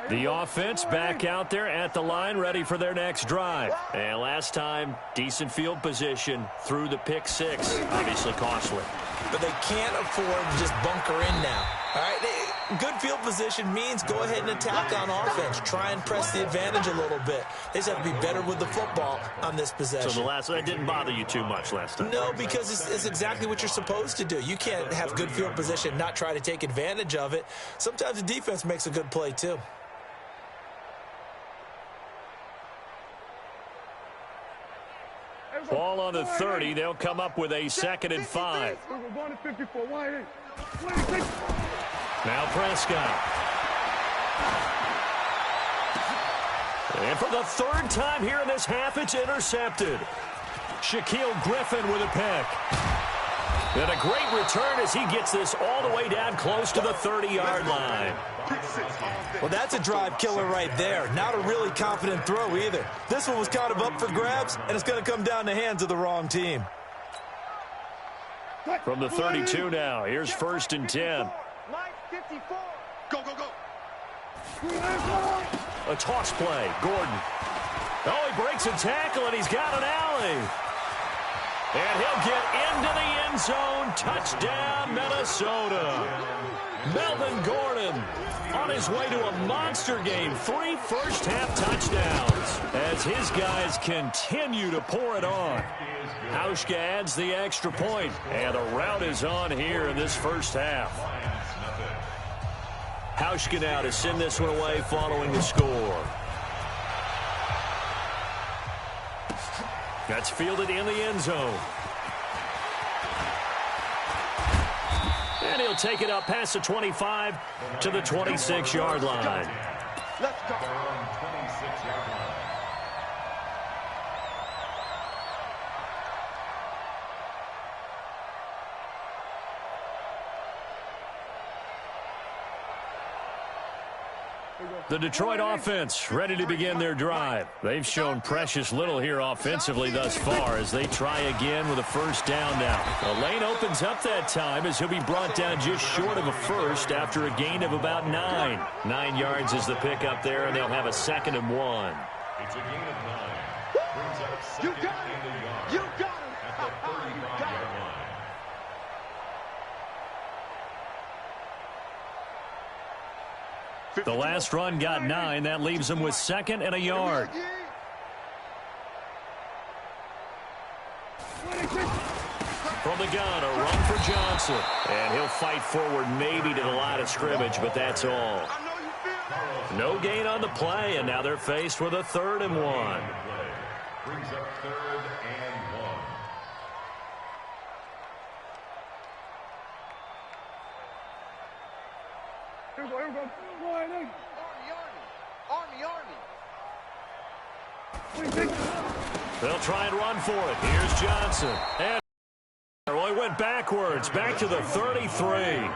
The offense back out there at the line, ready for their next drive. And last time, decent field position through the pick six. Obviously costly. But they can't afford to just bunker in now. All right, good field position means go ahead and attack on offense. Try and press the advantage a little bit. They just have to be better with the football on this possession. So that didn't bother you too much last time? No, because it's exactly what you're supposed to do. You can't have good field position and not try to take advantage of it. Sometimes the defense makes a good play too. Ball on the 30. They'll come up with a 2nd and 5. Now Prescott. And for the 3rd time here in this half, it's intercepted. Shaquille Griffin with a pick. And a great return as he gets this all the way down close to the 30-yard line. Well, that's a drive killer right there. Not a really confident throw either. This one was kind of up for grabs, and it's going to come down the hands of the wrong team. From the 32 now, here's 1st and 10. Go, go, go. A toss play, Gordon. Oh, he breaks a tackle, and he's got an alley. And he'll get into the end zone. Touchdown, Minnesota. Melvin Gordon on his way to a monster game. 3 first-half touchdowns as his guys continue to pour it on. Hauschka adds the extra point, and the rout is on here in this first half. Hauschka now to send this one away following the score. That's fielded in the end zone. And he'll take it up past the 25 to the 26-yard line. Let's go. 26-yard line. The Detroit offense ready to begin their drive. They've shown precious little here offensively thus far as they try again with a first down now. The lane opens up that time as he'll be brought down just short of a first after a gain of about 9. 9 yards is the pickup there, and they'll have a 2nd and 1. It's a gain of 9. Brings up 2nd and a yard. You got it. At the 35-yard line. The last run got 9. That leaves them with 2nd and a yard. From the gun, a run for Johnson. And he'll fight forward maybe to the line of scrimmage, but that's all. No gain on the play, and now they're faced with a 3rd and 1. Brings up 3rd and 1. Here we go. Army. They'll try and run for it. Here's Johnson. And he went backwards, back to the 33.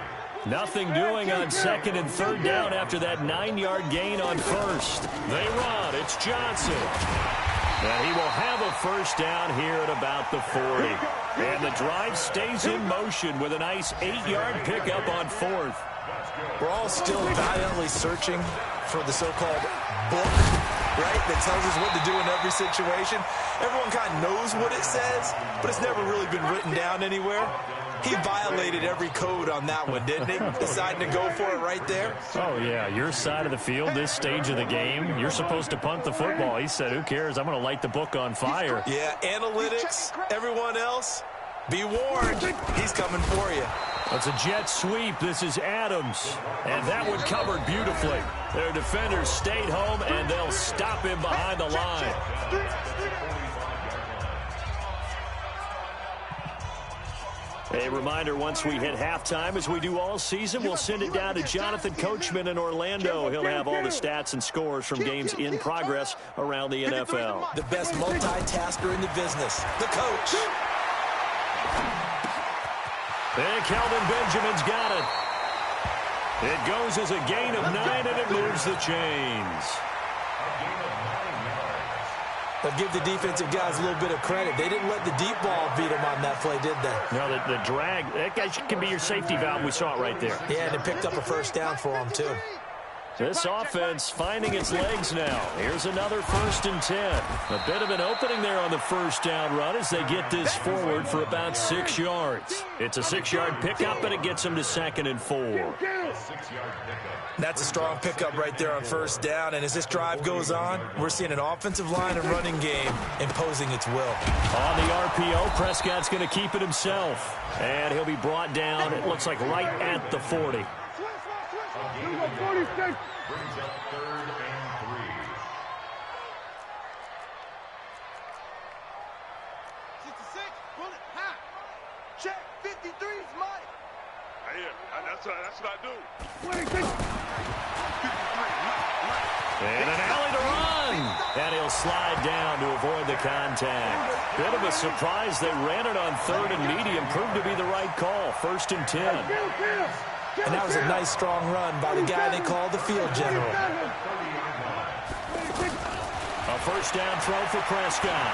Nothing doing on 2nd and 3rd down after that 9-yard gain on 1st. They run. It's Johnson. And he will have a first down here at about the 40. And the drive stays in motion with a nice 8-yard pickup on 4th. We're all still valiantly searching for the so-called book, right, that tells us what to do in every situation. Everyone kind of knows what it says, but it's never really been written down anywhere. He violated every code on that one, didn't he? Deciding to go for it right there. Oh, yeah, your side of the field, this stage of the game, you're supposed to punt the football. He said, who cares? I'm going to light the book on fire. Yeah, analytics, everyone else, be warned, he's coming for you. It's a jet sweep. This is Adams. And that one covered beautifully. Their defenders stayed home, and they'll stop him behind the line. A reminder, once we hit halftime, as we do all season, we'll send it down to Jonathan Coachman in Orlando. He'll have all the stats and scores from games in progress around the NFL. The best multitasker in the business, the coach. And Kelvin Benjamin's got it. It goes as a gain of 9, and it moves the chains. But give the defensive guys a little bit of credit. They didn't let the deep ball beat them on that play, did they? No, the drag, that guy can be your safety valve. We saw it right there. Yeah, and it picked up a first down for them, too. This offense finding its legs now. Here's another 1st and 10. A bit of an opening there on the first down run as they get this forward for about 6 yards. It's a 6-yard pickup, and it gets them to 2nd and 4. That's a strong pickup right there on 1st down, and as this drive goes on, we're seeing an offensive line and running game imposing its will. On the RPO, Prescott's going to keep it himself, and he'll be brought down, it looks like right at the 40. Number 46. Brings up 3rd and 3. 66, pull it high. Check, 53's Mike. That's what I do. 26. And an alley to run. And he'll slide down to avoid the contact. Bit of a surprise. They ran it on 3rd and medium. Proved to be the right call. 1st and 10. And that was a nice, strong run by the guy they called the field general. A 1st down throw for Prescott.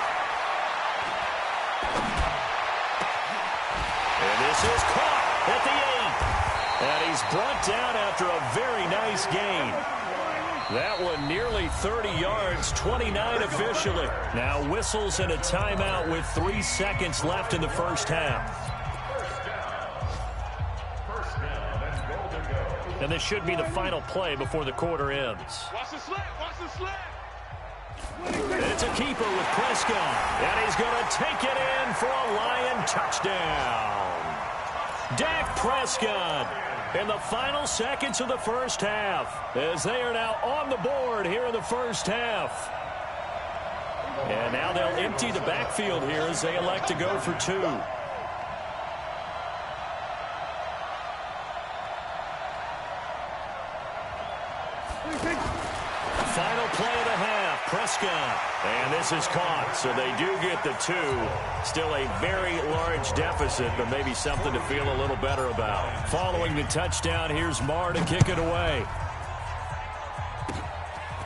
And this is caught at the 8. And he's brought down after a very nice gain. That one nearly 30 yards, 29 officially. Now whistles and a timeout with 3 seconds left in the first half. And this should be the final play before the quarter ends. Watch the slant. Watch the slant. It's a keeper with Prescott. And he's going to take it in for a Lion touchdown. Dak Prescott in the final seconds of the first half, as they are now on the board here in the first half. And now they'll empty the backfield here as they elect to go for 2. Final play of the half, Prescott. And this is caught, so they do get the 2. Still a very large deficit, but maybe something to feel a little better about. Following the touchdown, here's Marr to kick it away.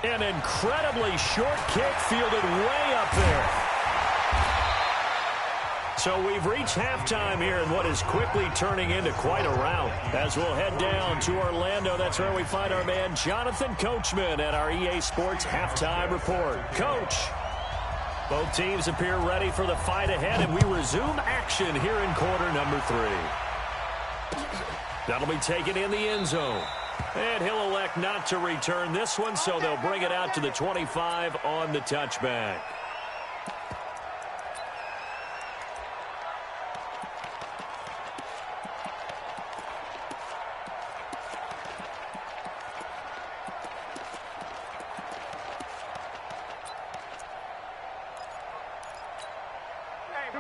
An incredibly short kick fielded way up there. So we've reached halftime here in what is quickly turning into quite a rout. As we'll head down to Orlando, that's where we find our man Jonathan Coachman at our EA Sports Halftime Report. Coach, both teams appear ready for the fight ahead, and we resume action here in quarter number 3. That'll be taken in the end zone. And he'll elect not to return this one, so they'll bring it out to the 25 on the touchback.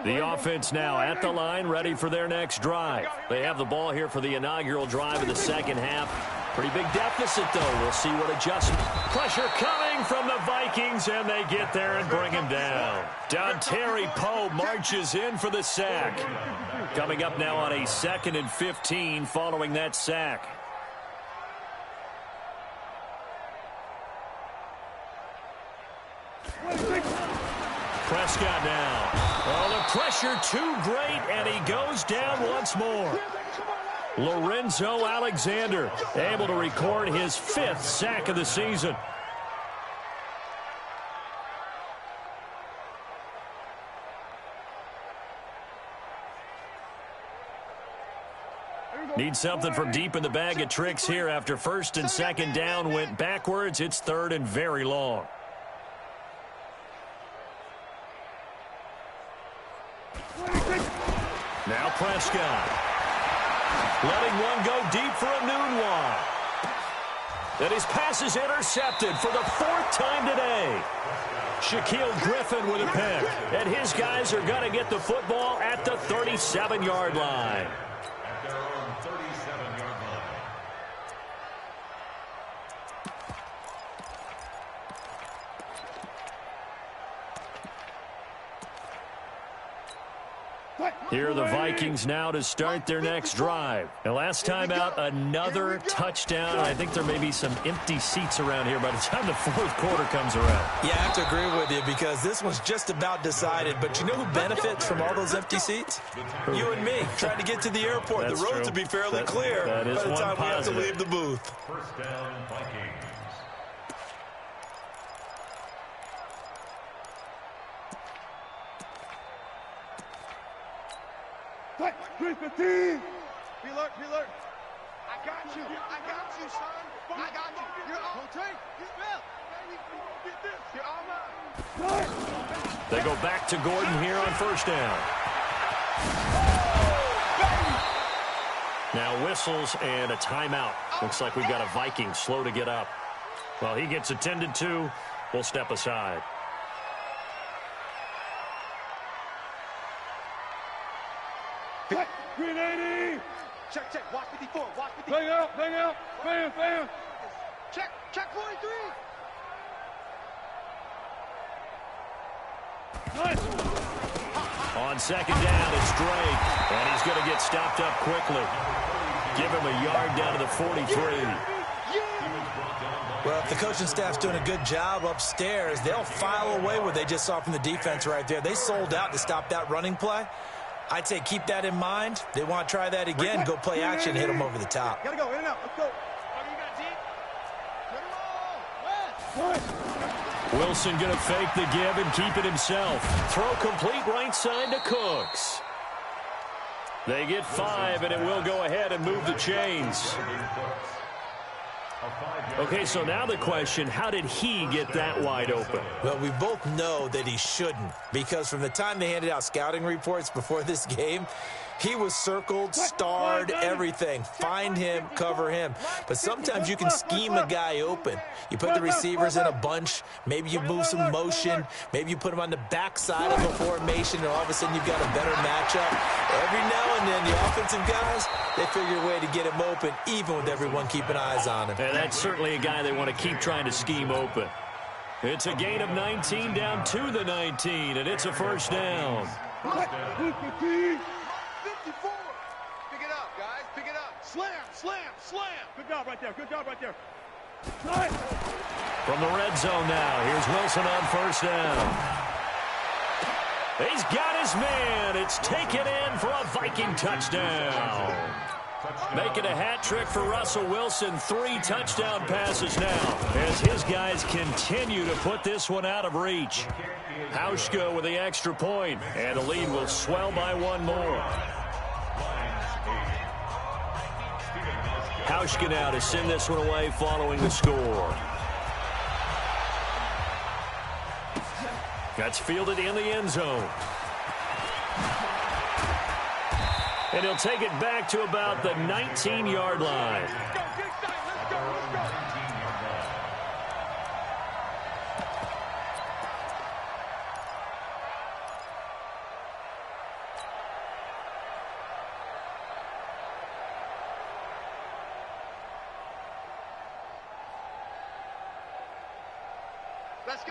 The offense now at the line, ready for their next drive. They have the ball here for the inaugural drive of the second half. Pretty big deficit, though. We'll see what adjustment. Pressure coming from the Vikings, and they get there and bring him down. Dontari Poe marches in for the sack. Coming up now on a 2nd and 15 following that sack. Prescott now. Oh, the pressure too great, and he goes down once more. Lorenzo Alexander able to record his 5th sack of the season. Need something from deep in the bag of tricks here after 1st and 2nd down went backwards. It's 3rd and very long. Now Prescott. Letting one go deep for a noon one. And his pass is intercepted for the 4th time today. Shaquille Griffin with a pick. And his guys are going to get the football at the 37-yard line. At their own 37-yard line. Here are the Vikings now to start their next drive. And last time out, another touchdown. I think there may be some empty seats around here by the time the fourth quarter comes around. Yeah, I have to agree with you because this one's just about decided. But you know who benefits from all those empty seats? You and me, trying to get to the airport. That's the roads true. will be fairly clear that is by the time we have to positive. leave the booth. First down, Vikings. Be alert, be alert. I got you, son. I got you. You're on. Take. You're on mine. They go back to Gordon here on first down. Now whistles and a timeout. Looks like we've got a Viking slow to get up. Well, he gets attended to. We'll step aside. Green 80. Check. Watch 54. Watch 54. Bang out. Bam. Check 43. Nice. On second down, it's Drake. And he's going to get stopped up quickly. Give him a yard down to the 43. Well, if the coaching staff's doing a good job upstairs, they'll file away what they just saw from the defense right there. They sold out to stop that running play. I'd say keep that in mind. They want to try that again, go play action, hit them over the top. Gotta go, in and out. Let's go. Wilson going to fake the give and keep it himself. Throw complete right side to Cooks. They get 5, and it will go ahead and move the chains. Okay, so now the question, how did he get that wide open? Well, we both know that he shouldn't, because from the time they handed out scouting reports before this game, he was circled, starred, everything. Find him, cover him. But sometimes you can scheme a guy open. You put the receivers in a bunch. Maybe you move some motion. Maybe you put them on the backside of a formation, and all of a sudden you've got a better matchup. Every now and then, the offensive guys, they figure a way to get him open, even with everyone keeping eyes on him. And that's certainly a guy they want to keep trying to scheme open. It's a gain of 19 down to the 19, and it's a first down. 54. Pick it up, guys. Pick it up. Slam. Good job right there. Nice. From the red zone now, here's Wilson on first down. He's got his man. It's taken in for a Viking touchdown. Making a hat trick for Russell Wilson. 3 touchdown passes now as his guys continue to put this one out of reach. Hauschka with the extra point, and the lead will swell by 1 more. Hauschka now to send this one away following the score. That's fielded in the end zone. And he'll take it back to about the 19-yard line.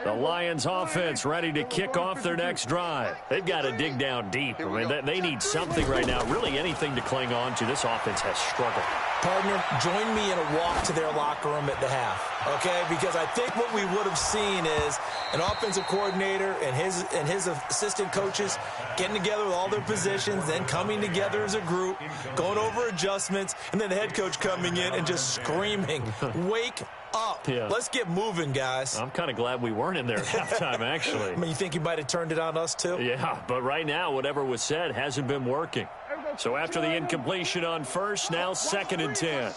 The Lions offense ready to kick off their next drive. They've got to dig down deep. I mean, they need something right now, really anything to cling on to. This offense has struggled. Partner, join me in a walk to their locker room at the half, okay? Because I think what we would have seen is an offensive coordinator and his assistant coaches getting together with all their positions, then coming together as a group, going over adjustments, and then the head coach coming in and just screaming, wake up. Yeah. Let's get moving, guys. I'm kind of glad we weren't in there at halftime, actually. I mean, you think he might have turned it on us, too? Yeah, but right now, whatever was said hasn't been working. So after the incompletion on first, now 2nd and 10.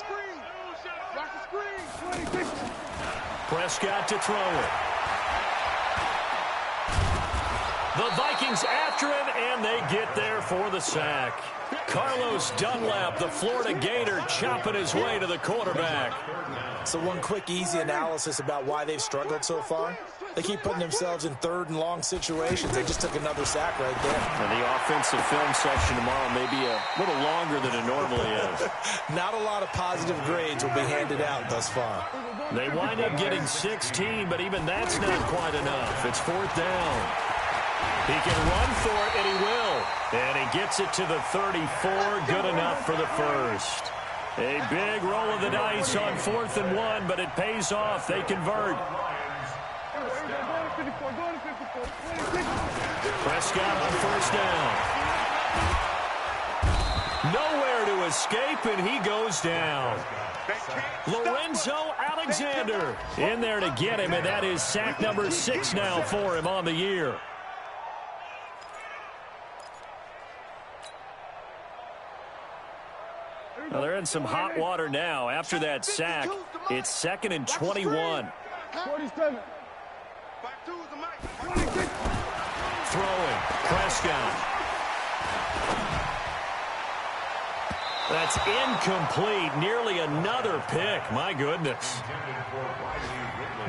Prescott to throw it. The Vikings after him, and they get there for the sack. Carlos Dunlap, the Florida Gator, chopping his way to the quarterback. So one quick, easy analysis about why they've struggled so far. They keep putting themselves in 3rd and long situations. They just took another sack right there. And the offensive film section tomorrow may be a little longer than it normally is. Not a lot of positive grades will be handed out thus far. They wind up getting 16, but even that's not quite enough. It's 4th down. He can run for it, and he will. And he gets it to the 34. Good enough for the first. A big roll of the dice on 4th and 1, but it pays off. They convert. Prescott on 1st down. Nowhere to escape, and he goes down. Lorenzo Alexander in there to get him, and that is sack number 6 now for him on the year. Well, they're in some hot water now. After that sack, it's 2nd and 21. 47. Throwing, Prescott. That's incomplete. Nearly another pick. My goodness.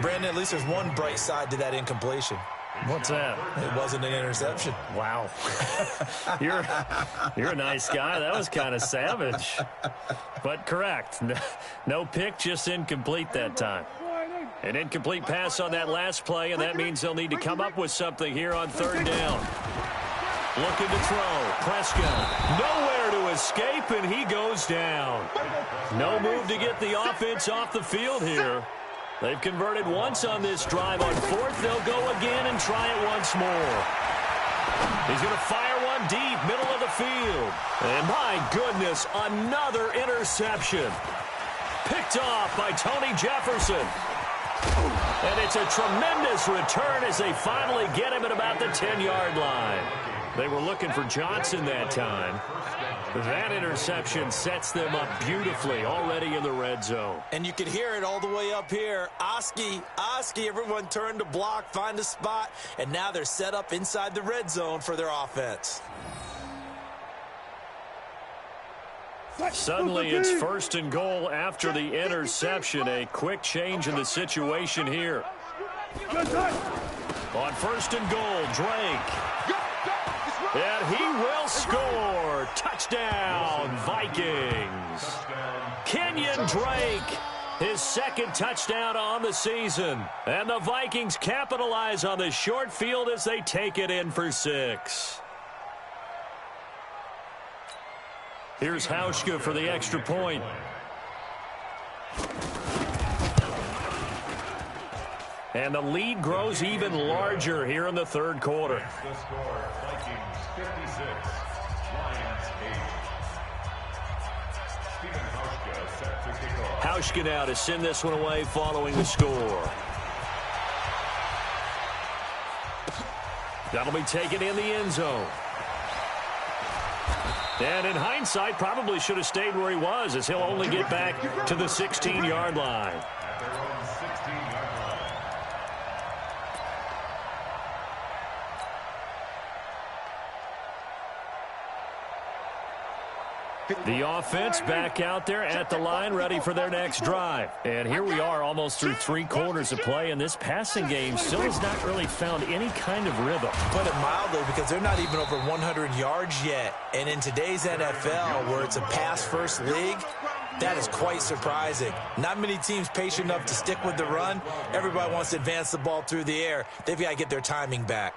Brandon, at least there's one bright side to that incompletion. What's that? It wasn't an interception. Wow. You're a nice guy. That was kind of savage. But correct. No pick, just incomplete that time. An incomplete pass on that last play, and that means they'll need to come up with something here on 3rd down. Looking to throw. Prescott. Nowhere to escape, and he goes down. No move to get the offense off the field here. They've converted once on this drive. On 4th, they'll go again and try it once more. He's going to fire one deep, middle of the field. And my goodness, another interception. Picked off by Tony Jefferson. And it's a tremendous return as they finally get him at about the 10-yard line. They were looking for Johnson that time. That interception sets them up beautifully already in the red zone. And you can hear it all the way up here. Oski, everyone turned to block, find a spot, and now they're set up inside the red zone for their offense. Suddenly it's 1st and goal after the interception. A quick change in the situation here. On 1st and goal, Drake. And he will score. Touchdown, Vikings. Kenyon Drake, his 2nd touchdown on the season. And the Vikings capitalize on the short field as they take it in for 6. Here's Hauschka for the extra point. And the lead grows even larger here in the 3rd quarter. The score, Vikings 56, Lions 8. Stephen Hauschka set to kick off. Hauschka now to send this one away following the score. That'll be taken in the end zone. And in hindsight, probably should have stayed where he was, as he'll only get back to the 16-yard line. At their own 16-yard line. The offense back out there at the line, ready for their next drive. And here we are almost through 3 quarters of play, and this passing game still has not really found any kind of rhythm. Put it mildly, because they're not even over 100 yards yet. And in today's NFL, where it's a pass-first league, that is quite surprising. Not many teams patient enough to stick with the run. Everybody wants to advance the ball through the air. They've got to get their timing back.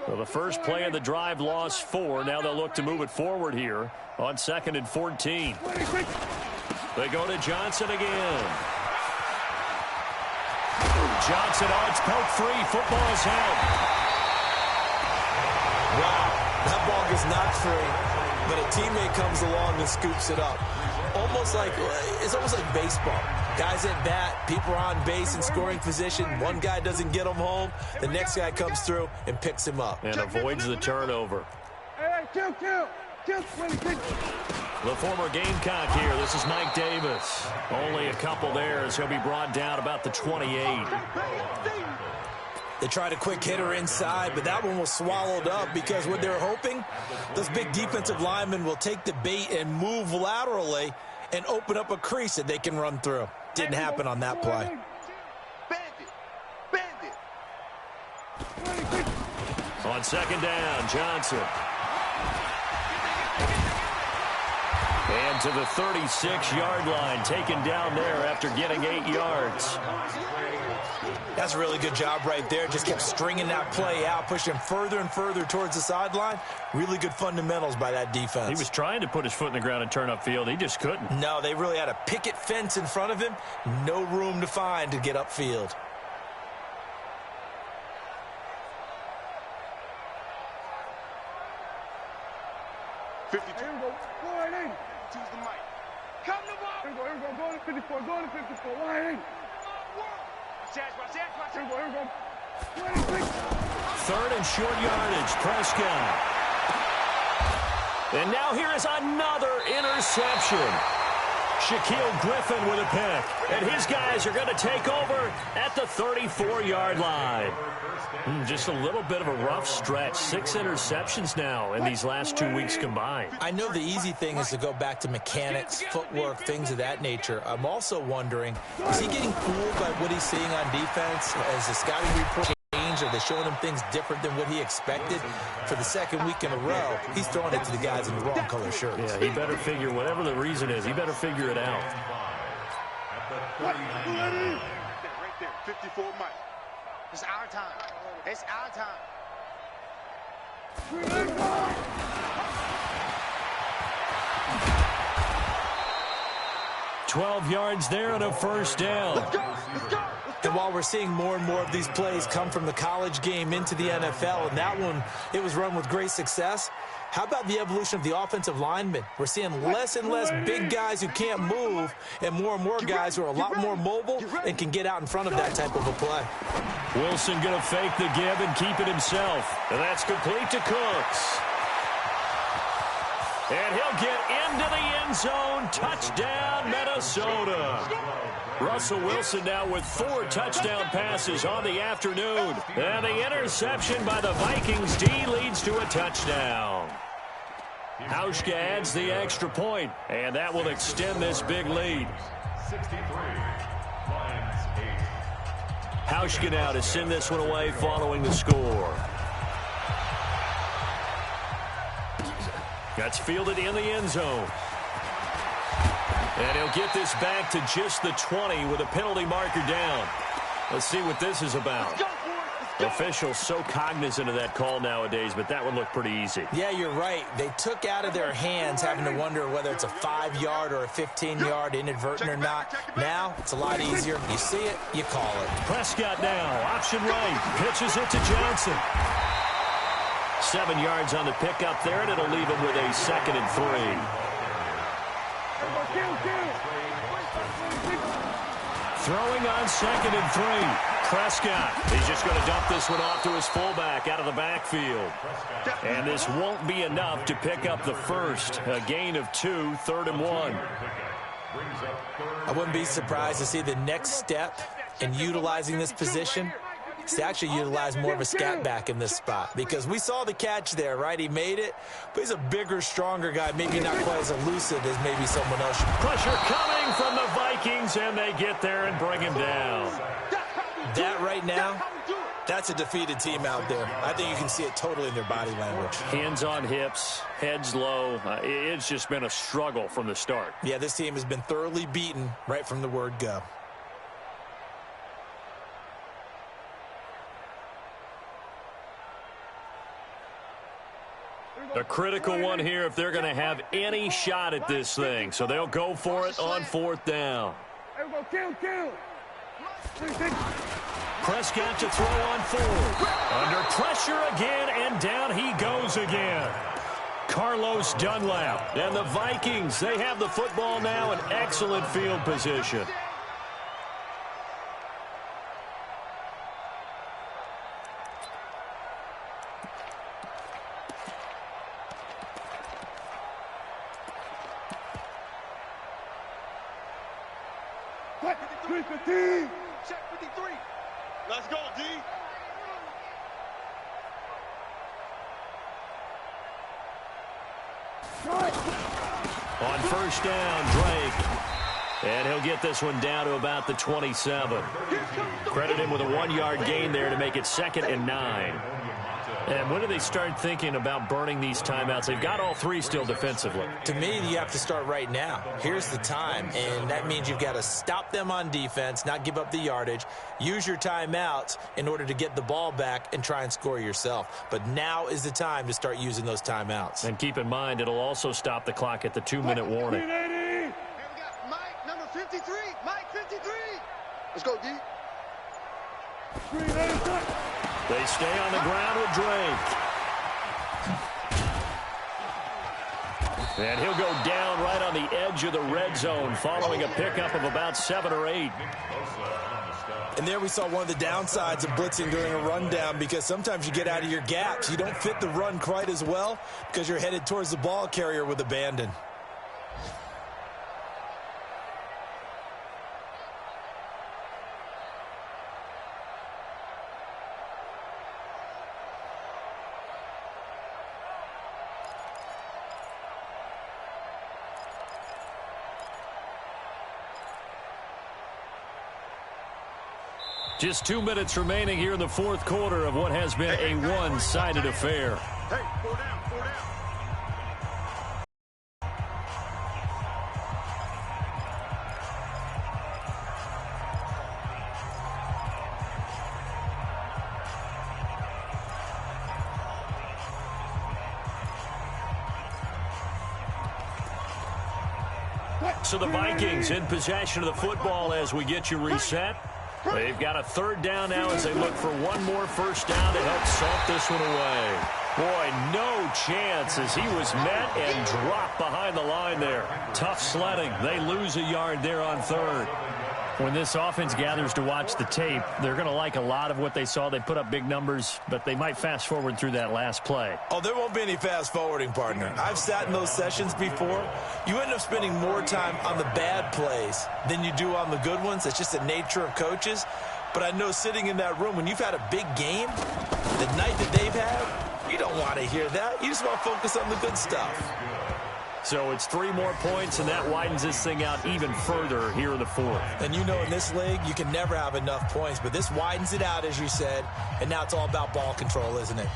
Well, the first play of the drive lost 4. Now they'll look to move it forward here on 2nd and 14. They go to Johnson again. Johnson, it's poke free. Football is held. Wow, that ball gets knocked free, but a teammate comes along and scoops it up. It's almost like baseball. Guys at bat, people are on base in scoring position. One guy doesn't get him home. The next guy comes through and picks him up. And avoids the turnover. The former Gamecock here. This is Mike Davis. Only a couple there as he'll be brought down about the 28. They tried a quick hitter inside, but that one was swallowed up because what they're hoping, those big defensive linemen will take the bait and move laterally and open up a crease that they can run through. Didn't happen on that play. On 2nd down, Johnson. And to the 36-yard line, taken down there after getting 8 yards. That's a really good job right there. Just kept stringing that play out, pushing further and further towards the sideline. Really good fundamentals by that defense. He was trying to put his foot in the ground and turn upfield. He just couldn't. No, they really had a picket fence in front of him. No room to find to get upfield. Here we go. Go ahead, choose the mic. Come to ball. Here we go. Go to 54. Go to 54. Go ahead. Here we go. 3rd and short yardage. Prescott. And now here is another interception. Shaquille Griffin with a pick. And his guys are going to take over at the 34-yard line. Just a little bit of a rough stretch. 6 interceptions now in these last 2 weeks combined. I know the easy thing is to go back to mechanics, footwork, things of that nature. I'm also wondering, is he getting fooled by what he's seeing on defense? Has the scouting report changed? Are they showing him things different than what he expected? For the 2nd week in a row, he's throwing it to the guys in the wrong color shirts. Yeah, he better figure, whatever the reason is, he better figure it out. Right there, 54 Mike. It's our time. It's our time. 12 yards there and a first down. Let's go. And while we're seeing more and more of these plays come from the college game into the NFL, and that one, it was run with great success, how about the evolution of the offensive linemen? We're seeing less and less big guys who can't move and more guys who are a lot more mobile and can get out in front of that type of a play. Wilson going to fake the give and keep it himself. And that's complete to Cooks. And he'll get into the end zone. Touchdown, Minnesota. Russell Wilson now with 4 touchdown passes on the afternoon. And the interception by the Vikings D leads to a touchdown. Hauschka adds the extra point, and that will extend this big lead. 63, Lions 8. Hauschka now to send this one away following the score. That's fielded in the end zone. And he'll get this back to just the 20 with a penalty marker down. Let's see what this is about. Officials so cognizant of that call nowadays, but that would look pretty easy. Yeah, you're right. They took out of their hands having to wonder whether it's a 5-yard or a 15-yard inadvertent or not. Now, it's a lot easier. You see it, you call it. Prescott now, option right, pitches it to Johnson. 7 yards on the pickup there, and it'll leave him with a 2nd and 3. Throwing on 2nd and 3. Prescott, he's just going to dump this one off to his fullback out of the backfield. And this won't be enough to pick up the first. A gain of 2, 3rd and 1. I wouldn't be surprised to see the next step in utilizing this position is to actually utilize more of a scat back in this spot. Because we saw the catch there, right? He made it, but he's a bigger, stronger guy, maybe not quite as elusive as maybe someone else. Pressure coming from the Vikings, and they get there and bring him down. That right now, that's a defeated team out there. I think you can see it totally in their body language. Hands on hips, heads low. It's just been a struggle from the start. Yeah, this team has been thoroughly beaten right from the word go. A critical one here if they're going to have any shot at this thing. So they'll go for it on 4th down. Kill. Prescott to throw on 4th. Under pressure again, and down he goes again. Carlos Dunlap. And the Vikings, they have the football now in excellent field position. Check 53. Let's go, D. On 1st down, Drake. And he'll get this one down to about the 27. Credit him with a 1-yard gain there to make it 2nd and 9. And when do they start thinking about burning these timeouts? They've got all three still defensively. To me, you have to start right now. Here's the time, and that means you've got to stop them on defense, not give up the yardage, use your timeouts in order to get the ball back and try and score yourself. But now is the time to start using those timeouts. And keep in mind, it'll also stop the clock at the 2-minute warning. Here we got Mike, number 53. Mike, 53. Let's go, D. They stay on the ground with Drake. And he'll go down right on the edge of the red zone following a pickup of about 7 or 8. And there we saw one of the downsides of blitzing during a rundown, because sometimes you get out of your gaps. You don't fit the run quite as well because you're headed towards the ball carrier with abandon. Just 2 minutes remaining here in the fourth quarter of what has been a one-sided affair. Hey, 4 down, 4 down. So the Vikings in possession of the football as we get you reset. They've got a third down now as they look for one more first down to help salt this one away. Boy, no chance as he was met and dropped behind the line there. Tough sledding. They lose a yard there on third. When this offense gathers to watch the tape, they're going to like a lot of what they saw. They put up big numbers, but they might fast forward through that last play. Oh, there won't be any fast forwarding, partner. I've sat in those sessions before. You end up spending more time on the bad plays than you do on the good ones. It's just the nature of coaches. But I know sitting in that room, when you've had a big game, the night that they've had, you don't want to hear that. You just want to focus on the good stuff. So it's 3 more points, and that widens this thing out even further here in the fourth. And you know, in this league, you can never have enough points, but this widens it out, as you said, and now it's all about ball control, isn't it?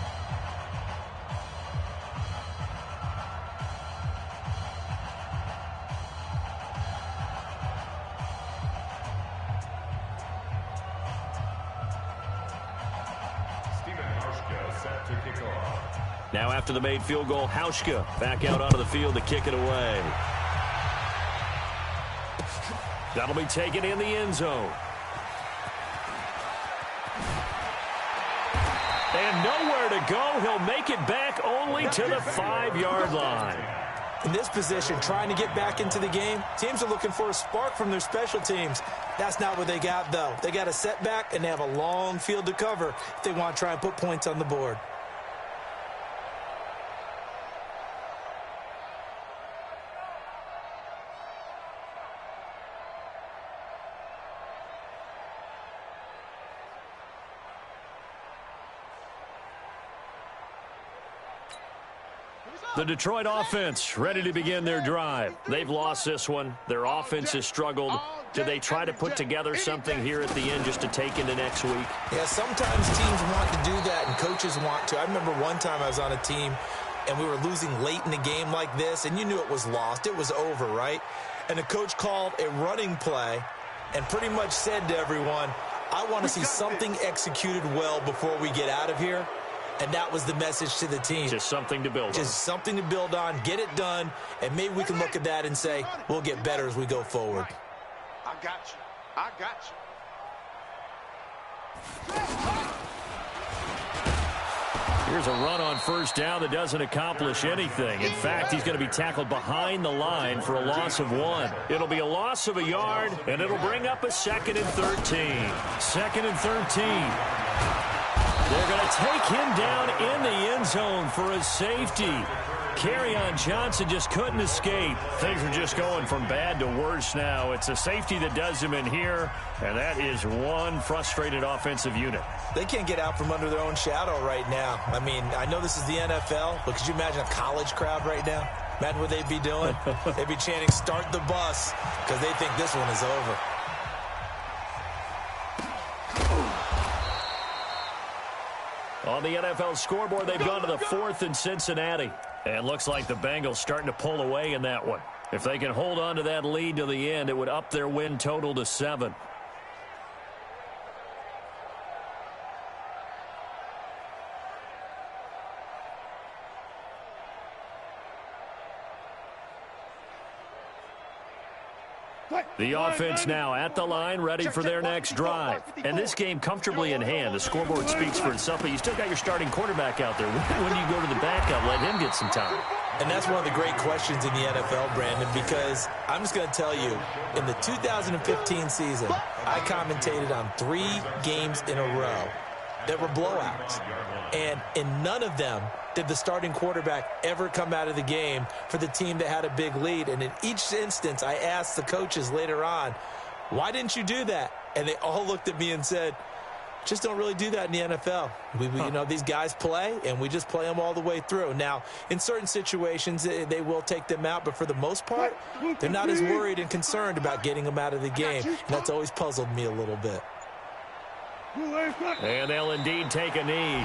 Now after the made field goal, Hauschka back out onto the field to kick it away. That'll be taken in the end zone. And nowhere to go. He'll make it back only to the 5-yard line. In this position, trying to get back into the game, teams are looking for a spark from their special teams. That's not what they got, though. They got a setback, and they have a long field to cover if they want to try and put points on the board. The Detroit offense ready to begin their drive. They've lost this one. Their offense has struggled. Do they try to put together something here at the end just to take into next week? Yeah, sometimes teams want to do that and coaches want to. I remember one time I was on a team and we were losing late in the game like this, and you knew it was lost. It was over, right? And the coach called a running play and pretty much said to everyone, I want to see something executed well before we get out of here. And that was the message to the team. Just something to build on. Just something to build on, get it done, and maybe we can look at that and say, we'll get better as we go forward. I got you. I got you. Here's a run on first down that doesn't accomplish anything. In fact, he's going to be tackled behind the line for a loss of 1. It'll be a loss of a yard, and it'll bring up a 2nd and 13. 2nd and 13. They're going to take him down in the end zone for a safety. Kerryon Johnson just couldn't escape. Things are just going from bad to worse now. It's a safety that does him in here, and that is one frustrated offensive unit. They can't get out from under their own shadow right now. I mean, I know this is the NFL, but could you imagine a college crowd right now? Imagine what they'd be doing. They'd be chanting, start the bus, because they think this one is over. On the NFL scoreboard, they've gone to the 4th in Cincinnati. And looks like the Bengals starting to pull away in that one. If they can hold on to that lead to the end, it would up their win total to 7. The offense now at the line, ready for their next drive. And this game comfortably in hand. The scoreboard speaks for itself, but you still got your starting quarterback out there. When do you go to the backup, let him get some time? And that's one of the great questions in the NFL, Brandon, because I'm just going to tell you, in the 2015 season, I commentated on 3 games in a row that were blowouts. And in none of them did the starting quarterback ever come out of the game for the team that had a big lead. And in each instance, I asked the coaches later on, why didn't you do that? And they all looked at me and said, just don't really do that in the NFL. You know, these guys play, and we just play them all the way through. Now, in certain situations, they will take them out, but for the most part, they're not as worried and concerned about getting them out of the game. And that's always puzzled me a little bit. And they'll indeed take a knee.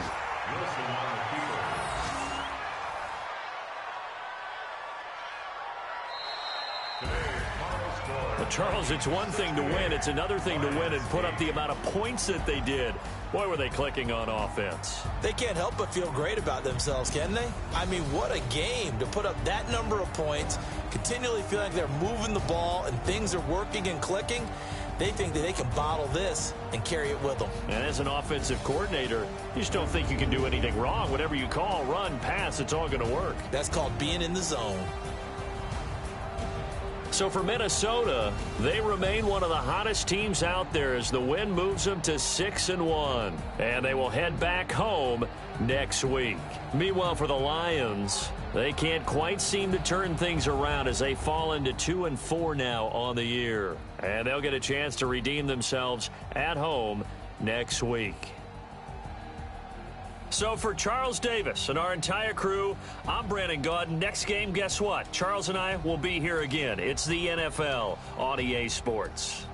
But Charles, it's one thing to win. It's another thing to win and put up the amount of points that they did. Boy, were they clicking on offense. They can't help but feel great about themselves, can they? I mean, what a game to put up that number of points, continually feel like they're moving the ball and things are working and clicking. They think that they can bottle this and carry it with them. And as an offensive coordinator, you just don't think you can do anything wrong. Whatever you call, run, pass, it's all going to work. That's called being in the zone. So for Minnesota, they remain one of the hottest teams out there as the win moves them to 6-1. And they will head back home next week. Meanwhile, for the Lions, they can't quite seem to turn things around as they fall into 2-4 now on the year. And they'll get a chance to redeem themselves at home next week. So for Charles Davis and our entire crew, I'm Brandon Gaudin. Next game, guess what? Charles and I will be here again. It's the NFL on EA Sports.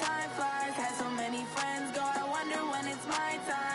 Time flies, had so many friends go, I wonder when it's my time.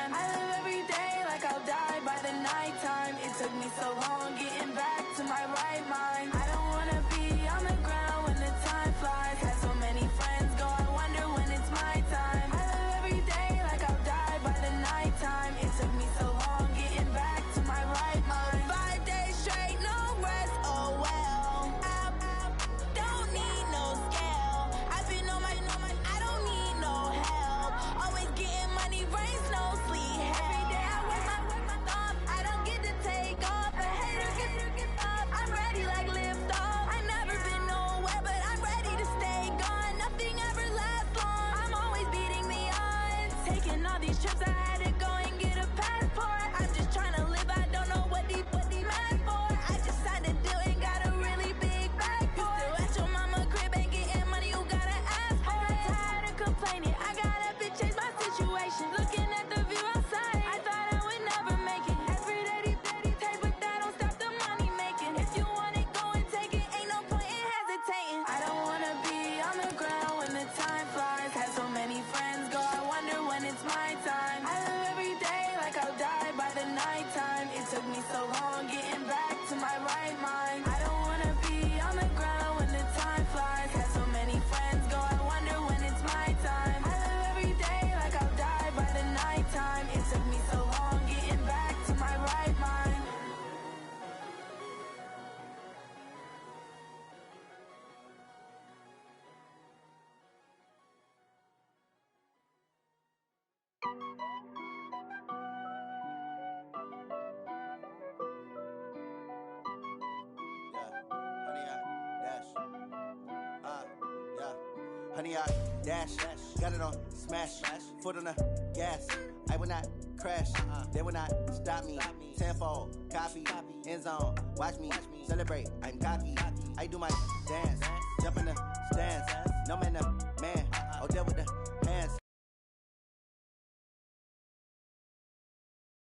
Honey, I dash, got it on smash, foot on the gas. I will not crash, they will not stop me. Tenfold, copy, end zone, watch me celebrate. I'm cocky, I do my dance, jump in the stands. No man, the man, oh, there with the